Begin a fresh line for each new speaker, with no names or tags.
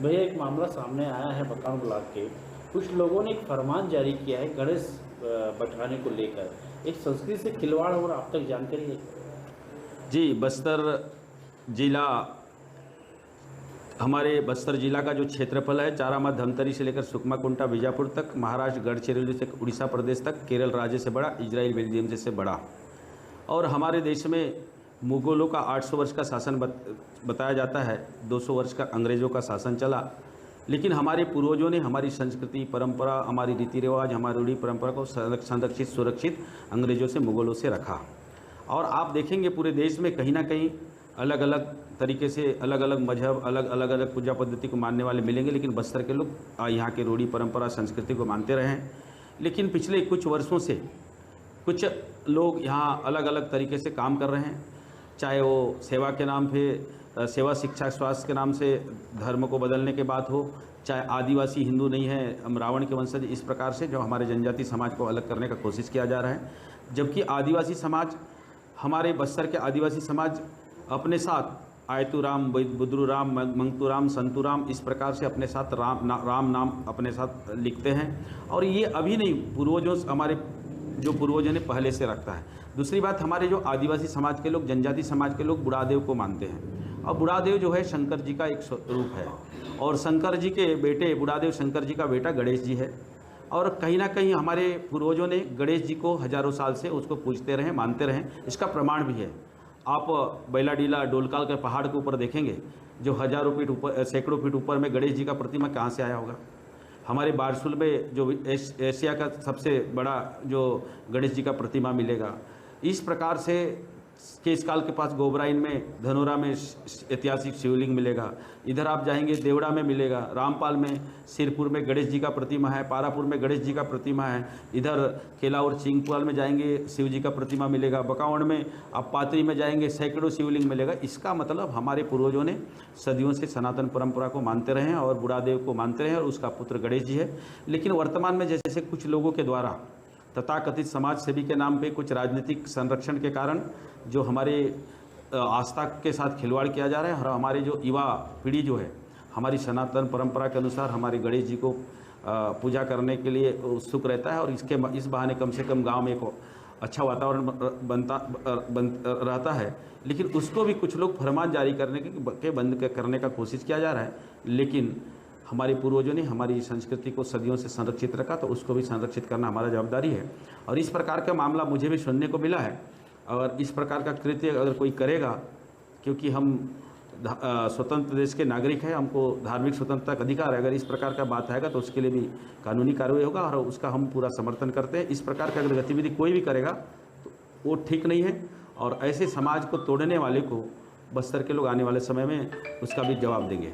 भैया एक मामला सामने आया है बकान ब्लॉक के। कुछ लोगों ने एक फरमान जारी किया है गणेश बैठाने को लेकर, एक संस्कृति से खिलवाड़ और आप तक जानकारी है?
जी, बस्तर जिला, हमारे बस्तर जिला का जो क्षेत्रफल है चारामा धमतरी से लेकर सुकमा कुंटा बीजापुर तक, महाराष्ट्र गढ़चिरौली से उड़ीसा प्रदेश तक, केरल राज्य से बड़ा, इजराइल बेल्जियम से बड़ा। और हमारे देश में मुगलों का 800 वर्ष का शासन बताया जाता है, 200 वर्ष का अंग्रेज़ों का शासन चला। लेकिन हमारे पूर्वजों ने हमारी संस्कृति परंपरा, हमारी रीति रिवाज, हमारी रूढ़ी परंपरा को संरक्षित सुरक्षित अंग्रेज़ों से मुगलों से रखा। और आप देखेंगे पूरे देश में कहीं ना कहीं अलग अलग तरीके से अलग अलग मजहब, अलग अलग पूजा पद्धति को मानने वाले मिलेंगे, लेकिन बस्तर के लोग यहाँ के रूढ़ी परंपरा संस्कृति को मानते रहे हैं। लेकिन पिछले कुछ वर्षों से कुछ लोग यहाँ अलग अलग तरीके से काम कर रहे हैं, चाहे वो सेवा के नाम पे, सेवा शिक्षा स्वास्थ्य के नाम से धर्म को बदलने के बात हो, चाहे आदिवासी हिंदू नहीं है, हम रावण के वंशज, इस प्रकार से जो हमारे जनजाति समाज को अलग करने का कोशिश किया जा रहा है। जबकि आदिवासी समाज, हमारे बस्तर के आदिवासी समाज अपने साथ आयतुराम, बुद्रुराम, मंगतुराम, संतुराम, इस प्रकार से अपने साथ राम नाम अपने साथ लिखते हैं। और ये अभी नहीं, पूर्वजों, हमारे जो पूर्वजों ने पहले से रखता है। दूसरी बात, हमारे जो आदिवासी समाज के लोग, जनजाति समाज के लोग बुढ़ादेव को मानते हैं। और बुढ़ादेव जो है शंकर जी का एक रूप है, और शंकर जी के बेटे, बुढ़ादेव शंकर जी का बेटा गणेश जी है। और कहीं ना कहीं हमारे पूर्वजों ने गणेश जी को हजारों साल से उसको पूजते रहे, मानते रहे। इसका प्रमाण भी है। आप बैलाडीला डोलकाल के पहाड़ के ऊपर देखेंगे, जो हजारों फीट ऊपर, सैकड़ों फीट ऊपर में गणेश जी का प्रतिमा कहाँ से आया होगा? हमारे बारसूल में जो एशिया का सबसे बड़ा जो गणेश जी का प्रतिमा मिलेगा। इस प्रकार से केसकाल के पास गोबराइन में, धनोरा में ऐतिहासिक शिवलिंग मिलेगा। इधर आप जाएंगे देवड़ा में मिलेगा, रामपाल में, सिरपुर में गणेश जी का प्रतिमा है, पारापुर में गणेश जी का प्रतिमा है। इधर केला और चिंगपुर में जाएंगे शिव जी का प्रतिमा मिलेगा। बकावड़ में आप पात्री में जाएंगे, सैकड़ों शिवलिंग मिलेगा। इसका मतलब हमारे पूर्वजों ने सदियों से सनातन परंपरा को मानते रहे हैं और बुढ़ादेव को मानते रहे हैं, और उसका पुत्र गणेश जी है। लेकिन वर्तमान में जैसे कुछ लोगों के द्वारा तथाकथित समाज सेवी के नाम पे कुछ राजनीतिक संरक्षण के कारण जो हमारे आस्था के साथ खिलवाड़ किया जा रहा है, और हमारे जो युवा पीढ़ी जो है हमारी सनातन परंपरा के अनुसार हमारे गणेश जी को पूजा करने के लिए उत्सुक रहता है। और इस बहाने कम से कम गांव में एक अच्छा वातावरण रहता है। लेकिन उसको भी कुछ लोग फरमान जारी करने के बंद करने का कोशिश किया जा रहा है। लेकिन हमारे पूर्वजों ने हमारी संस्कृति को सदियों से संरक्षित रखा, तो उसको भी संरक्षित करना हमारा जवाबदारी है। और इस प्रकार का मामला मुझे भी सुनने को मिला है। और इस प्रकार का कृत्य अगर कोई करेगा, क्योंकि हम स्वतंत्र देश के नागरिक हैं, हमको धार्मिक स्वतंत्रता का अधिकार है, अगर इस प्रकार का बात आएगा तो उसके लिए भी कानूनी कार्रवाई होगा, और उसका हम पूरा समर्थन करते हैं। इस प्रकार का अगर गतिविधि कोई भी करेगा तो वो ठीक नहीं है, और ऐसे समाज को तोड़ने वाले को बस्तर के लोग आने वाले समय में उसका भी जवाब देंगे।